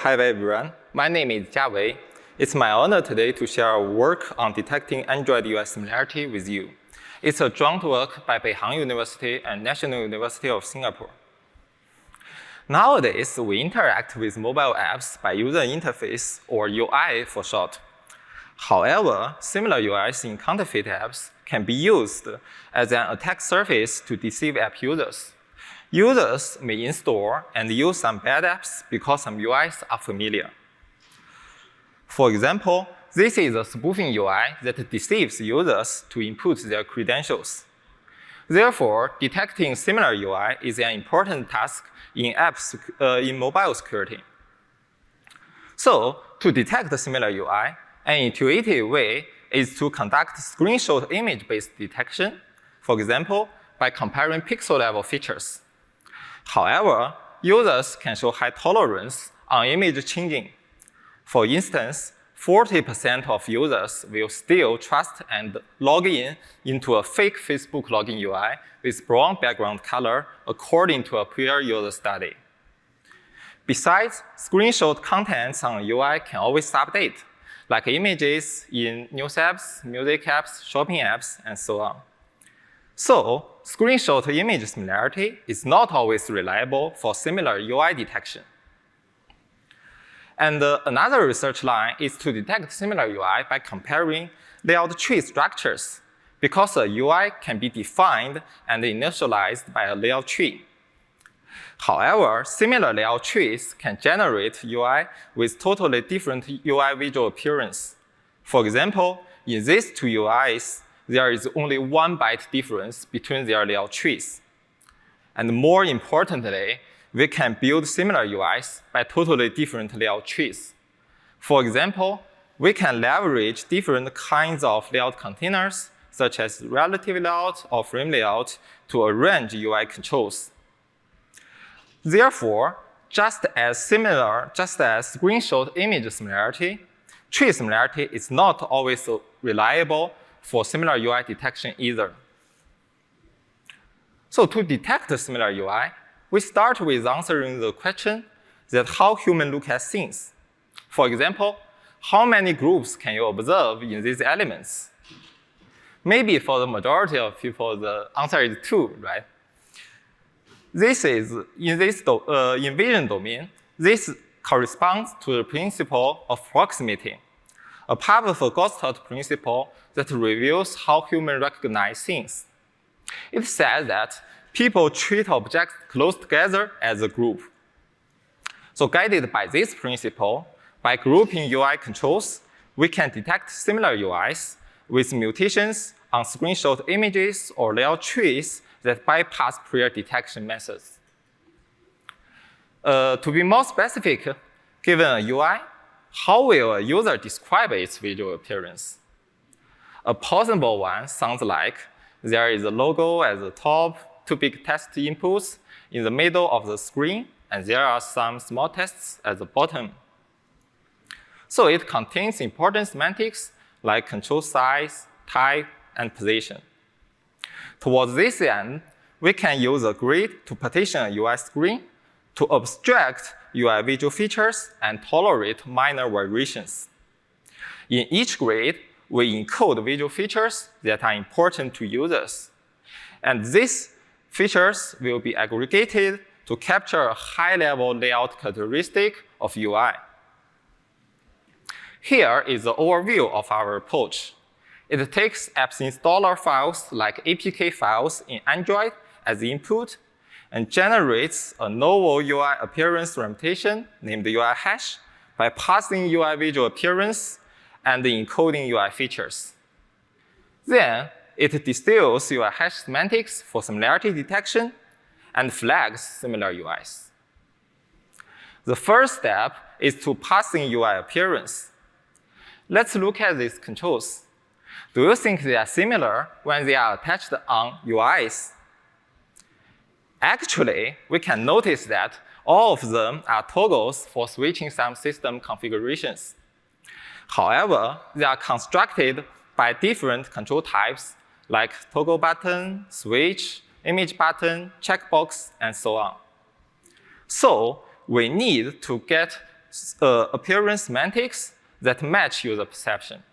Hi everyone, my name is Jiawei. It's my honor today to share our work on detecting Android UI similarity with you. It's a joint work by Beihang University and National University of Singapore. Nowadays, we interact with mobile apps by user interface, or UI for short. However, similar UIs in counterfeit apps can be used as an attack surface to deceive app users. Users may install and use some bad apps because some UIs are familiar. For example, this is a spoofing UI that deceives users to input their credentials. Therefore, detecting similar UI is an important task in in mobile security. So, to detect the similar UI, an intuitive way is to conduct screenshot image-based detection, for example, by comparing pixel-level features. However, users can show high tolerance on image changing. For instance, 40% of users will still trust and log in into a fake Facebook login UI with brown background color according to a prior user study. Besides, screenshot contents on UI can always update, like images in news apps, music apps, shopping apps, and so on. So, screenshot image similarity is not always reliable for similar UI detection. And another research line is to detect similar UI by comparing layout tree structures, because a UI can be defined and initialized by a layout tree. However, similar layout trees can generate UI with totally different UI visual appearance. For example, in these two UIs, there is only 1 byte difference between their layout trees. And more importantly, we can build similar UIs by totally different layout trees. For example, we can leverage different kinds of layout containers, such as relative layout or frame layout, to arrange UI controls. Therefore, just as screenshot image similarity, tree similarity is not always reliable for similar UI detection either. So to detect similar UI, we start with answering the question that how humans look at things. For example, how many groups can you observe in these elements? Maybe for the majority of people, the answer is 2, right? This is, in vision domain, this corresponds to the principle of proximity, a powerful Gestalt principle that reveals how humans recognize things. It says that people treat objects close together as a group. So guided by this principle, by grouping UI controls, we can detect similar UIs with mutations on screenshot images or layout trees that bypass prior detection methods. To be more specific, given a UI, how will a user describe its visual appearance? A possible one sounds like there is a logo at the top, 2 big text inputs in the middle of the screen, and there are some small texts at the bottom. So it contains important semantics like control size, type, and position. Towards this end, we can use a grid to partition a UI screen to abstract UI visual features and tolerate minor variations. In each grid, we encode visual features that are important to users. And these features will be aggregated to capture a high-level layout characteristic of UI. Here is the overview of our approach. It takes apps installer files like APK files in Android as input and generates a novel UI appearance representation named UIHash by passing UI visual appearance and encoding UI features. Then, it distills UIHash semantics for similarity detection and flags similar UIs. The first step is to passing UI appearance. Let's look at these controls. Do you think they are similar when they are attached on UIs? Actually, we can notice that all of them are toggles for switching some system configurations. However, they are constructed by different control types like toggle button, switch, image button, checkbox, and so on. So we need to get appearance semantics that match user perception.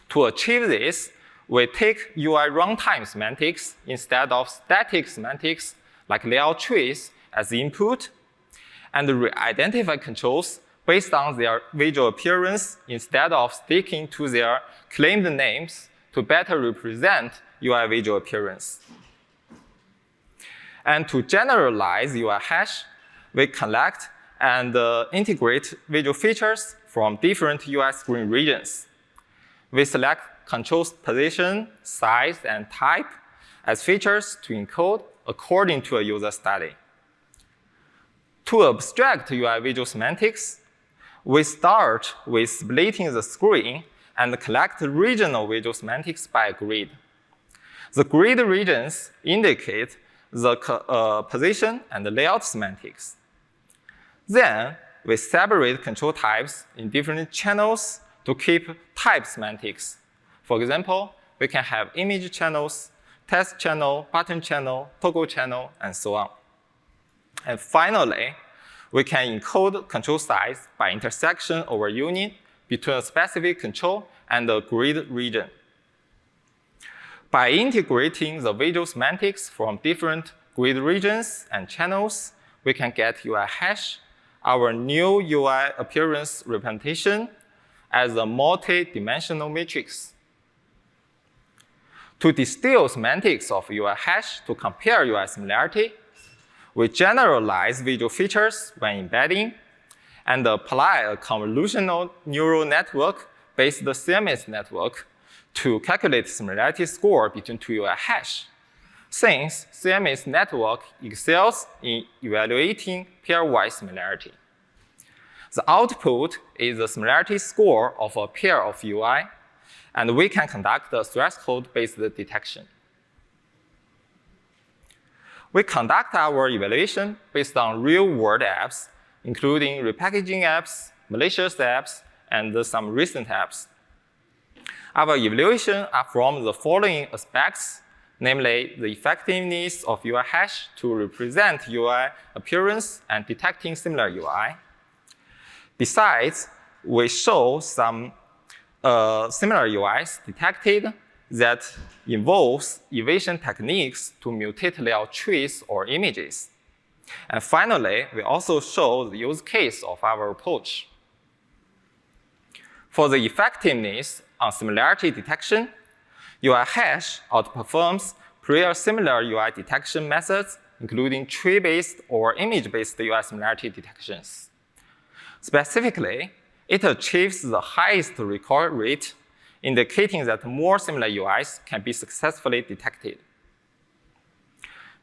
To achieve this, we take UI runtime semantics instead of static semantics like layout trees as the input, and re-identify controls based on their visual appearance instead of sticking to their claimed names to better represent UI visual appearance. And to generalize UIHash, we collect and integrate visual features from different UI screen regions. We select controls position, size, and type as features to encode according to a user study. To abstract UI visual semantics, we start with splitting the screen and collect regional visual semantics by grid. The grid regions indicate the position and the layout semantics. Then, we separate control types in different channels to keep type semantics. For example, we can have image channels, text channel, button channel, toggle channel, and so on. And finally, we can encode control size by intersection over union between a specific control and a grid region. By integrating the visual semantics from different grid regions and channels, we can get UIHash, our new UI appearance representation, as a multi-dimensional matrix. To distill semantics of UIHash to compare UI similarity, we generalize visual features when embedding and apply a convolutional neural network-based Siamese network to calculate similarity score between two UIHash, since Siamese network excels in evaluating pairwise similarity. The output is the similarity score of a pair of UI, and we can conduct a threshold-based detection. We conduct our evaluation based on real-world apps, including repackaging apps, malicious apps, and some recent apps. Our evaluation are from the following aspects, namely the effectiveness of UIHash to represent UI appearance and detecting similar UI. Besides, we show some similar UIs detected that involves evasion techniques to mutate layout trees or images. And finally, we also show the use case of our approach. For the effectiveness on similarity detection, UIHash outperforms prior similar UI detection methods, including tree-based or image-based UI similarity detections. Specifically, it achieves the highest recall rate, indicating that more similar UIs can be successfully detected.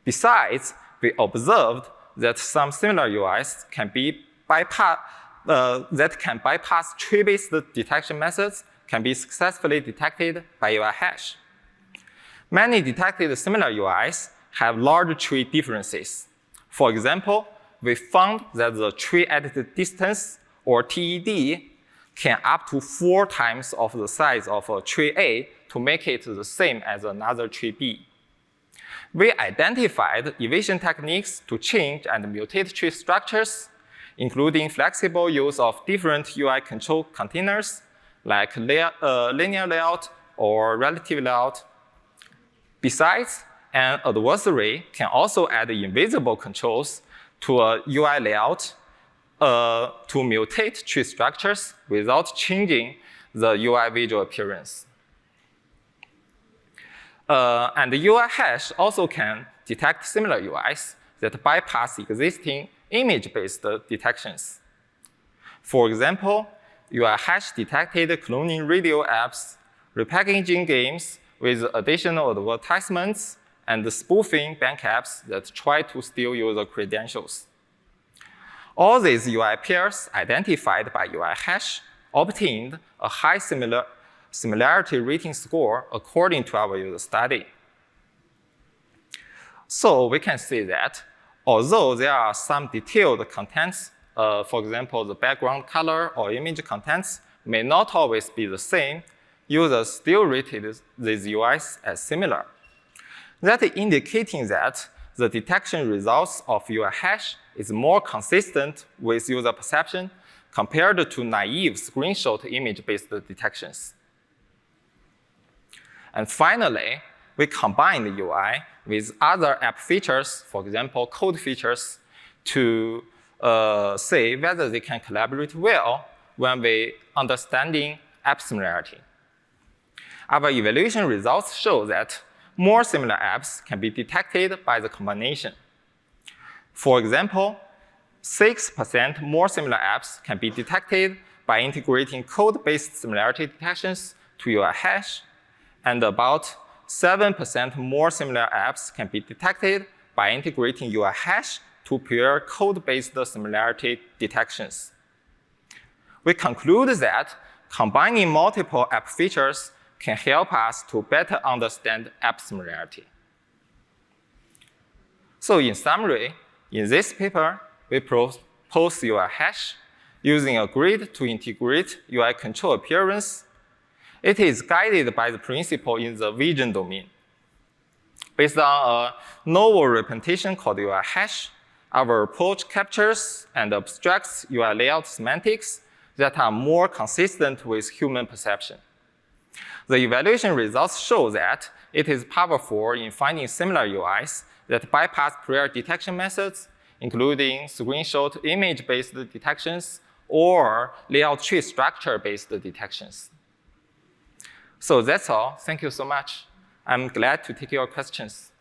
Besides, we observed that some similar UIs can bypass tree-based detection methods can be successfully detected by UIHash. Many detected similar UIs have large tree differences. For example, we found that the tree edited distance, or TED, can up to 4 times of the size of a tree A to make it the same as another tree B. We identified evasion techniques to change and mutate tree structures, including flexible use of different UI control containers, like linear layout or relative layout. Besides, an adversary can also add invisible controls to a UI layout to mutate tree structures without changing the UI visual appearance. And the UIHash also can detect similar UIs that bypass existing image-based detections. For example, UIHash detected cloning radio apps, repackaging games with additional advertisements, and spoofing bank apps that try to steal user credentials. All these UI pairs identified by UIHash obtained a high similarity rating score according to our user study. So we can see that although there are some detailed contents, for example, the background color or image contents may not always be the same, users still rated these UIs as similar. That indicating that the detection results of UIHash is more consistent with user perception compared to naive screenshot image-based detections. And finally, we combine the UI with other app features, for example, code features, to say whether they can collaborate well when we understanding app similarity. Our evaluation results show that more similar apps can be detected by the combination. For example, 6% more similar apps can be detected by integrating code-based similarity detections to UIHash, and about 7% more similar apps can be detected by integrating UIHash to pure code-based similarity detections. We conclude that combining multiple app features can help us to better understand app similarity. So in summary, in this paper, we propose UIHash using a grid to integrate UI control appearance. It is guided by the principle in the vision domain. Based on a novel representation called UIHash, our approach captures and abstracts UI layout semantics that are more consistent with human perception. The evaluation results show that it is powerful in finding similar UIs that bypass prior detection methods, including screenshot image-based detections or layout tree structure-based detections. So that's all. Thank you so much. I'm glad to take your questions.